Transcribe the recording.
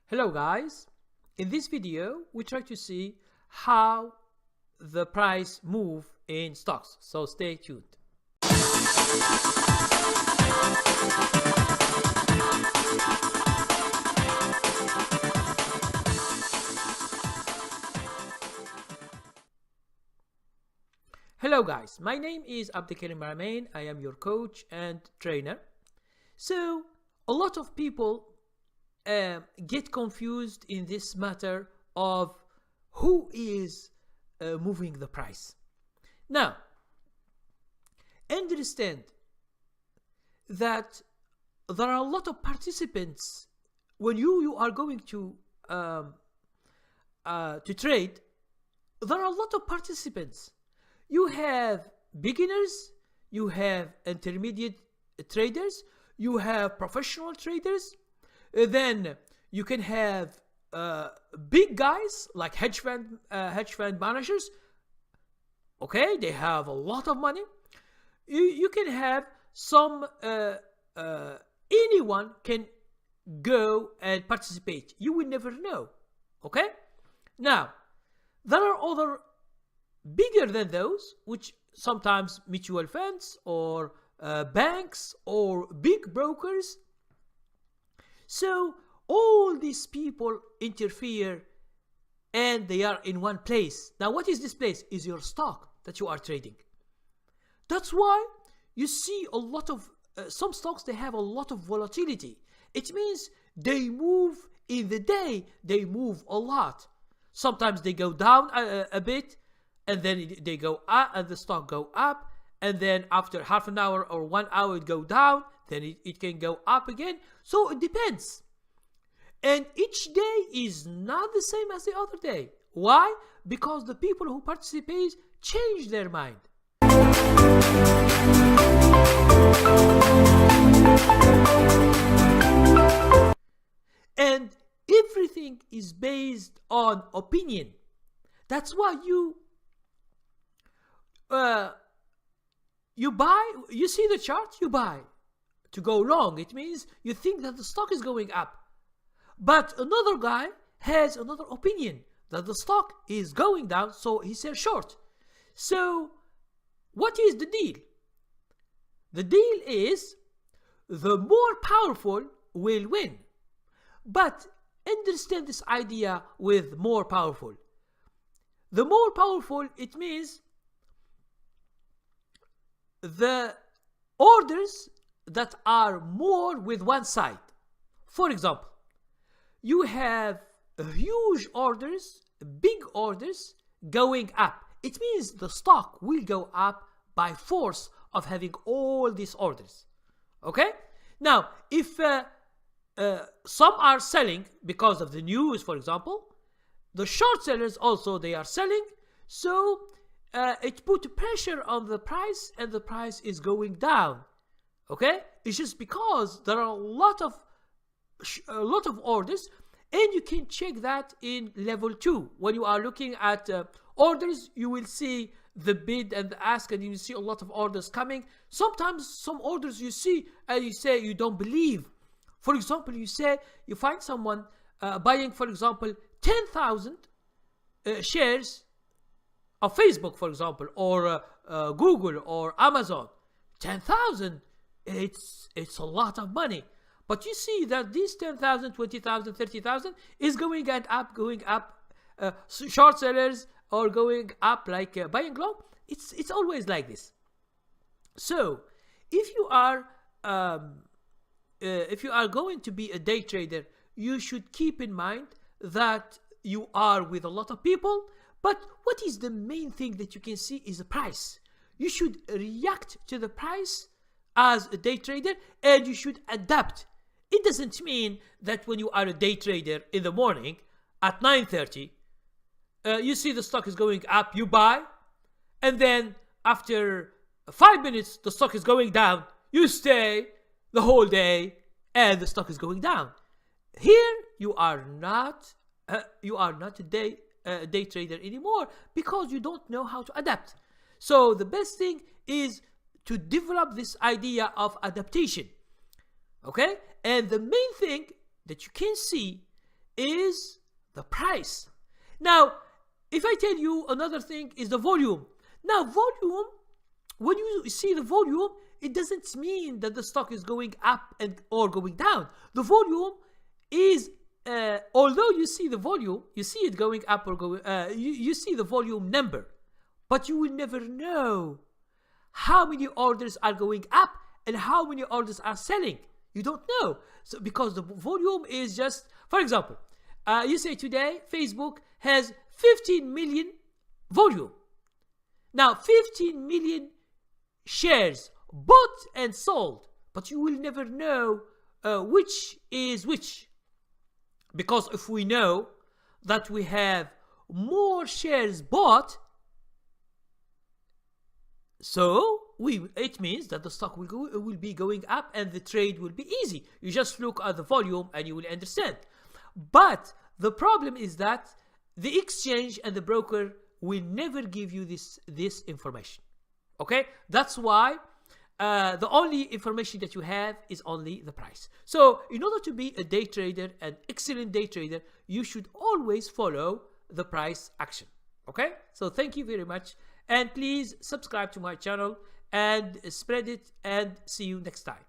Hello guys, in this video we try to see how the price move in stocks, so stay tuned. Hello guys, my name is Abdelkarim Baramain. I am your coach and trainer. So a lot of people get confused in this matter of who is moving the price. Now, understand that there are a lot of participants when you are going to trade. There are a lot of participants. You have beginners, you have intermediate traders, you have professional traders. Then you can have big guys like hedge fund managers. Okay, they have a lot of money. You can have some anyone can go and participate. You will never know. Okay, now there are other bigger than those, which sometimes mutual funds or banks or big brokers. So all these people interfere and they are in one place. Now what is this place? Is your stock that you are trading. That's why you see a lot of some stocks, they have a lot of volatility. It means they move in the day, they move a lot. Sometimes they go down a bit and then they go up and the stock go up, and then after half an hour or 1 hour it go down, then it can go up again. So it depends. And each day is not the same as the other day. Why? Because the people who participate change their mind. And everything is based on opinion. That's why you buy, you see the chart, you buy. To go long, it means you think that the stock is going up. But another guy has another opinion that the stock is going down, so he says short. So what is the deal? The deal is the more powerful will win. But understand this idea with more powerful. The more powerful, it means the orders that are more with one side. For example, you have huge orders, big orders going up. It means the stock will go up by force of having all these orders. Okay? Now, if some are selling because of the news, for example, the short sellers also, they are selling. So it put pressure on the price and the price is going down. Okay, it's just because there are a lot of orders, and you can check that in level 2. When you are looking at orders, you will see the bid and the ask, and you will see a lot of orders coming. Sometimes some orders you see and you say you don't believe. For example, you say you find someone buying, for example, 10,000 shares of Facebook, for example, or Google or Amazon. 10,000. It's a lot of money. But you see that these 10,000, 20,000, 30,000 is going up. Short sellers are going up like buying long. It's always like this. So if you are going to be a day trader, you should keep in mind that you are with a lot of people. But what is the main thing that you can see is the price. You should react to the price as a day trader, and you should adapt. It doesn't mean that when you are a day trader in the morning at 9:30, you see the stock is going up, you buy, and then after 5 minutes the stock is going down, you stay the whole day and the stock is going down. Here you are not a day trader anymore, because you don't know how to adapt. So the best thing is to develop this idea of adaptation. Okay? And the main thing that you can see is the price. Now, if I tell you another thing is the volume. Now, volume, when you see the volume, it doesn't mean that the stock is going up or going down. The volume is, although you see the volume, you see it going up or going, you see the volume number, but you will never know how many orders are going up and how many orders are selling. You don't know. So because the volume is just, for example, you say today Facebook has 15 million volume. Now 15 million shares bought and sold, but you will never know which is which. Because if we know that we have more shares bought, so it means that the stock will be going up and the trade will be easy. You just look at the volume and you will understand. But the problem is that the exchange and the broker will never give you this information. Okay, that's why the only information that you have is only the price. So in order to be a day trader, an excellent day trader, you should always follow the price action. Okay, so thank you very much, and please subscribe to my channel and spread it, and see you next time.